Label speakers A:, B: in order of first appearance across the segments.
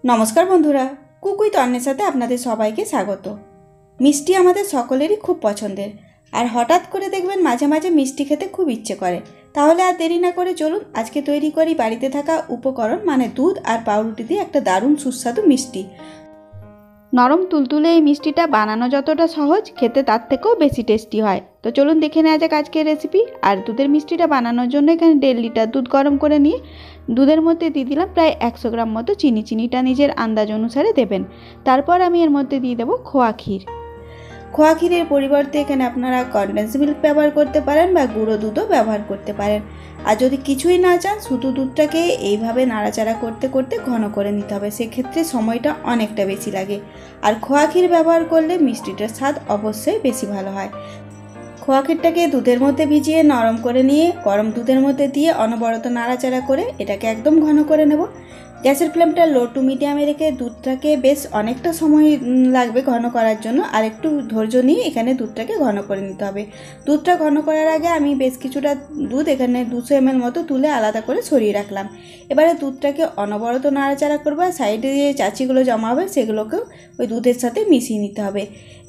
A: নমস্কার বন্ধুরা, কুকুই তন্নের সাথে আপনাদের সবাইকে স্বাগত। মিষ্টি আমাদের সকলেরই খুব পছন্দের, আর হঠাৎ করে দেখবেন মাঝে মাঝে মিষ্টি খেতে খুব ইচ্ছে করে। তাহলে আর দেরি না করে চলুন আজকে তৈরি করি বাড়িতে থাকা উপকরণ মানে দুধ আর পাউরুটি দিয়ে একটা দারুণ সুস্বাদু মিষ্টি। নরম তুলতুলে এই মিষ্টিটা বানানো যতটা সহজ, খেতে তার থেকেও বেশি টেস্টি হয়। তো চলুন দেখে নেওয়া যাক আজকের রেসিপি। আর দুধের মিষ্টিটা বানানোর জন্য এখানে 1.5 লিটার দুধ গরম করে নিয়ে দুধের মধ্যে দিয়ে দিলাম প্রায় 100 গ্রাম মতো চিনি। চিনিটা নিজের আন্দাজ অনুসারে দেবেন। তারপর আমি এর মধ্যে দিয়ে দেবো খোয়া ক্ষীর। খোয়া ক্ষীরের পরিবর্তে এখানে আপনারা কনডেন্স মিল্ক ব্যবহার করতে পারেন বা গুঁড়ো দুধও ব্যবহার করতে পারেন। আর যদি কিছুই না চান, শুধু দুধটাকে এইভাবে নাড়াচাড়া করতে করতে ঘন করে নিতে হবে, সেক্ষেত্রে সময়টা অনেকটা বেশি লাগে। আর খোয়া ক্ষীর ব্যবহার করলে মিষ্টিটার স্বাদ অবশ্যই বেশি ভালো হয়। খোয়া ক্ষীরটাকে দুধের মধ্যে ভিজিয়ে নরম করে নিয়ে গরম দুধের মধ্যে দিয়ে অনবরত নাড়াচাড়া করে এটাকে একদম ঘন করে নেব। গ্যাসের ফ্লেমটা লো টু মিডিয়ামে রেখে দুধটাকে বেশ অনেকটা সময় লাগবে ঘন করার জন্য, আর একটু ধৈর্য নিয়ে এখানে দুধটাকে ঘন করে নিতে হবে। দুধটা ঘন করার আগে আমি বেশ কিছুটা দুধ এখানে 200 ml মতো তুলে আলাদা করে ছড়িয়ে রাখলাম। এবারে দুধটাকে অনবরত নাড়াচাড়া করবো, আর সাইডে যে চাচিগুলো জমা হবে সেগুলোকেও ওই দুধের সাথে মিশিয়ে নিতে হবে।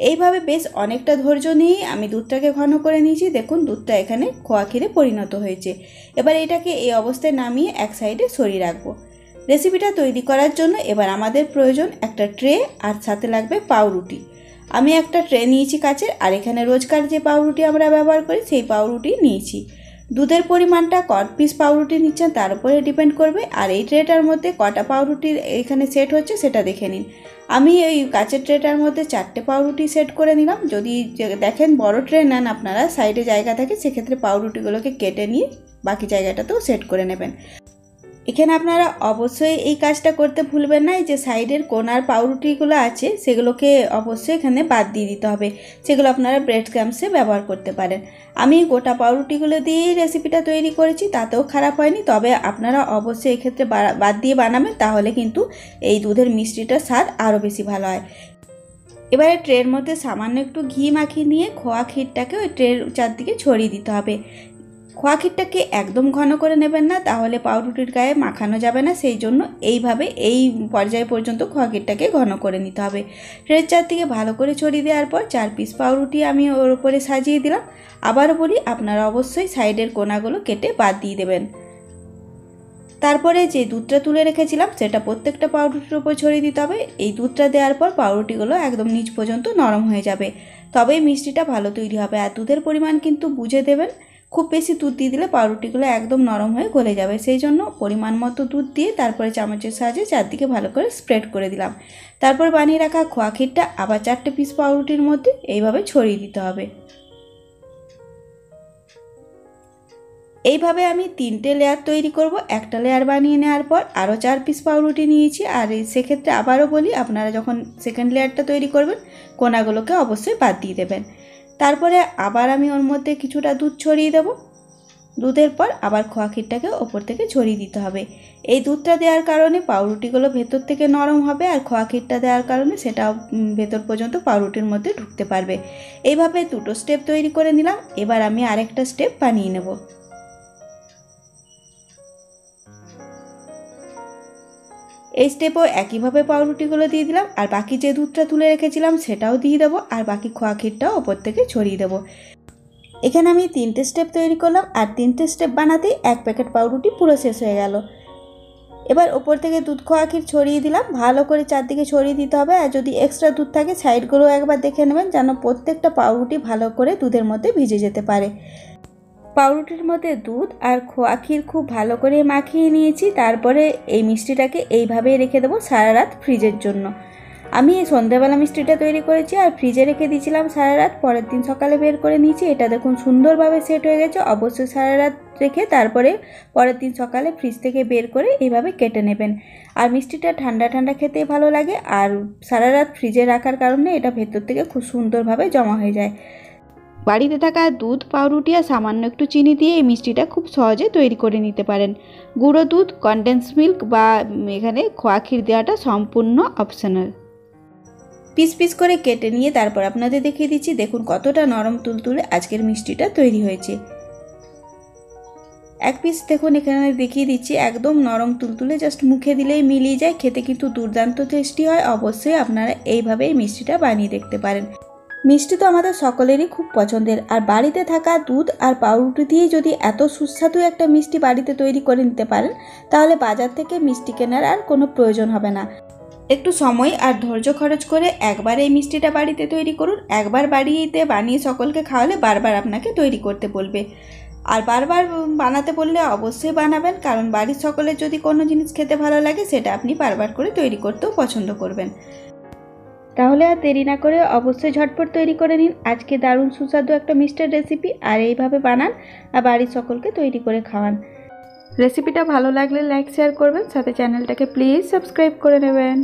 A: এইভাবে বেশ অনেকটা ধৈর্য নিয়ে আমি দুধটাকে ঘন করে নিয়েছি। দেখুন দুধটা এখানে খোয়া ক্ষীরে পরিণত হয়েছে। এবার এটাকে এই অবস্থায় নামিয়ে এক সাইডে সরিয়ে রাখবো। রেসিপিটা তৈরি করার জন্য এবার আমাদের প্রয়োজন একটা ট্রে, আর সাথে লাগবে পাউরুটি। আমি একটা ট্রে নিয়েছি কাচের, আর এখানে রোজকার যে পাউরুটি আমরা ব্যবহার করি সেই পাউরুটি নিয়েছি। দুধের পরিমাণটা কত পিস পাউরুটি নিচ্ছেন তার উপরে ডিপেন্ড করবে। আর এই ট্রেটার মধ্যে কটা পাউরুটি এখানে সেট হচ্ছে সেটা দেখে নিন। আমি এই কাচের ট্রেটার মধ্যে 4টে পাউরুটি সেট করে নিলাম। যদি দেখেন বড় ট্রে নেন আপনারা, সাইডে জায়গা থাকে, সেক্ষেত্রে পাউরুটিগুলোকে কেটে নিয়ে বাকি জায়গাটাতেও সেট করে নেবেন। এখানে আপনারা অবশ্যই এই কাজটা করতে ভুলবেন না, এই যে সাইডের কোনার পাউরুটিগুলো আছে সেগুলোকে অবশ্যই এখানে বাদ দিয়ে দিতে হবে। সেগুলো আপনারা ব্রেড ক্রাম্বসে ব্যবহার করতে পারেন। আমি গোটা পাউরুটিগুলো দিয়েই রেসিপিটা তৈরি করেছি, তাতেও খারাপ হয়নি। তবে আপনারা অবশ্যই এক্ষেত্রে বাদ দিয়ে বানাবেন, তাহলে কিন্তু এই দুধের মিষ্টিটার স্বাদ আরও বেশি ভালো হয়। এবারে ট্রের মধ্যে সামান্য একটু ঘি মাখিয়ে নিয়ে খোয়া ক্ষীরটাকে ওই ট্রের চারদিকে ছড়িয়ে দিতে হবে। খোয়া ক্ষীরটাকে একদম ঘন করে নেবেন না, তাহলে পাউরুটির গায়ে মাখানো যাবে না। সেই জন্য এইভাবে এই পর্যায় পর্যন্ত খোয়া ক্ষীরটাকে ঘন করে নিতে হবে। ট্রের চারদিকে ভালো করে ছড়িয়ে দেওয়ার পর 4 পিস পাউরুটি আমি ওর উপরে সাজিয়ে দিলাম। আবারও বলি, আপনারা অবশ্যই সাইডের কোনাগুলো কেটে বাদ দিয়ে দেবেন। তারপরে যে দুধটা তুলে রেখেছিলাম সেটা প্রত্যেকটা পাউরুটির উপর ছড়িয়ে দিতে হবে। এই দুধটা দেওয়ার পর পাউরুটিগুলো একদম নিচ পর্যন্ত নরম হয়ে যাবে, তবেই মিষ্টিটা ভালো তৈরি হবে। আর দুধের পরিমাণ কিন্তু বুঝে দেবেন, খুব বেশি দুধ দিয়ে দিলে পাউরুটিগুলো একদম নরম হয়ে গলে যাবে। সেই জন্য পরিমাণ মতো দুধ দিয়ে তারপরে চামচের সাহায্যে চারদিকে ভালো করে স্প্রেড করে দিলাম। তারপর বানিয়ে রাখা খোয়া ক্ষীরটা আবার 4টে পিস পাউরুটির মধ্যে এইভাবে ছড়িয়ে দিতে হবে। এইভাবে আমি 3টে লেয়ার তৈরি করব। একটা লেয়ার বানিয়ে নেওয়ার পর আরও 4 পিস পাউরুটি নিয়েছি। আর সেক্ষেত্রে আবারও বলি, আপনারা যখন সেকেন্ড লেয়ারটা তৈরি করবেন কোনাগুলোকে অবশ্যই বাদ দিয়ে দেবেন। তারপরে আবার আমি ওর মধ্যে কিছুটা দুধ ছড়িয়ে দেব। দুধের পর আবার খোয়া ক্ষীরটাকে ওপর থেকে ছড়িয়ে দিতে হবে। এই দুধটা দেওয়ার কারণে পাউরুটিগুলো ভেতর থেকে নরম হবে, আর খোয়া ক্ষীরটা দেওয়ার কারণে সেটা ভেতর পর্যন্ত পাউরুটির মধ্যে ঢুকতে পারবে। এইভাবে 2টো স্টেপ তৈরি করে নিলাম। এবার আমি আরেকটা স্টেপ বানিয়ে নেব। এই স্টেপও একইভাবে পাউরুটিগুলো দিয়ে দিলাম, আর বাকি যে দুধটা তুলে রেখেছিলাম সেটাও দিয়ে দেবো, আর বাকি খোয়া ক্ষীরটাও ওপর থেকে ছড়িয়ে দেবো। এখানে আমি 3টে স্টেপ তৈরি করলাম, আর 3টে স্টেপ বানাতেই 1 প্যাকেট পাউরুটি পুরো শেষ হয়ে গেল। এবার ওপর থেকে দুধ খোয়া ক্ষীর ছড়িয়ে দিলাম, ভালো করে চারদিকে ছড়িয়ে দিতে হবে। আর যদি এক্সট্রা দুধ থাকে সাইডগুলো একবার দেখে নেবেন, যেন প্রত্যেকটা পাউরুটি ভালো করে দুধের মধ্যে ভিজে যেতে পারে। পাউরুটির মধ্যে দুধ আর খোয়া ক্ষীর খুব ভালো করে মাখিয়ে নিয়েছি। তারপরে এই মিষ্টিটাকে এইভাবেই রেখে দেবো সারা রাত ফ্রিজের জন্য। আমি এই সন্ধ্যাবেলা মিষ্টিটা তৈরি করেছি আর ফ্রিজে রেখে দিয়েছিলাম সারা রাত। পরের দিন সকালে বের করে নিয়েছি। এটা দেখুন সুন্দরভাবে সেট হয়ে গেছে। অবশ্যই সারা রাত রেখে তারপরে পরের দিন সকালে ফ্রিজ থেকে বের করে এইভাবে কেটে নেবেন। আর মিষ্টিটা ঠান্ডা ঠান্ডা খেতেই ভালো লাগে, আর সারা রাত ফ্রিজে রাখার কারণে এটা ভেতর থেকে খুব সুন্দরভাবে জমা হয়ে যায়। বাড়িতে থাকা দুধ, পাউরুটি আর সামান্য একটু চিনি দিয়ে এই মিষ্টিটা খুব সহজে তৈরি করে নিতে পারেন। গুঁড়ো দুধ, কনডেন্স মিল্ক বা এখানে খোয়া ক্ষীর দেওয়াটা সম্পূর্ণ অপশনাল। পিস পিস করে কেটে নিয়ে তারপর আপনাদের দেখিয়ে দিচ্ছি। দেখুন কতটা নরম তুলতুলে আজকের মিষ্টিটা তৈরি হয়েছে। এক পিস দেখুন এখানে দেখিয়ে দিচ্ছি, একদম নরম তুলতুলে, জাস্ট মুখে দিলেই মিলিয়ে যায়, খেতে কিন্তু দুর্দান্ত টেস্টি হয়। অবশ্যই আপনারা এইভাবেই মিষ্টিটা বানিয়ে দেখতে পারেন। মিষ্টি তো আমাদের সকলেরই খুব পছন্দের, আর বাড়িতে থাকা দুধ আর পাউরুটি দিয়ে যদি এত সুস্বাদু একটা মিষ্টি বাড়িতে তৈরি করে নিতে পারেন, তাহলে বাজার থেকে মিষ্টি কেনার আর কোনো প্রয়োজন হবে না। একটু সময় আর ধৈর্য খরচ করে একবার এই মিষ্টিটা বাড়িতে তৈরি করুন। একবার বানিয়ে সকলকে খাওয়ালে বারবার আপনাকে তৈরি করতে বলবে, আর বারবার বানাতে বললে অবশ্যই বানাবেন, কারণ বাড়ির সকলের যদি কোনো জিনিস খেতে ভালো লাগে সেটা আপনি বারবার করে তৈরি করতেও পছন্দ করবেন। তাহলে আর দেরি না করে অবশ্যই ঝটপট তৈরি করে নিন আজকে দারুণ সুস্বাদু একটা মিষ্টির রেসিপি, আর এইভাবে বানান আর বাড়ির সকলকে তৈরি করে খাওয়ান। রেসিপিটা ভালো লাগলে লাইক শেয়ার করবেন, সাথে চ্যানেলটাকে প্লিজ সাবস্ক্রাইব করে নেবেন।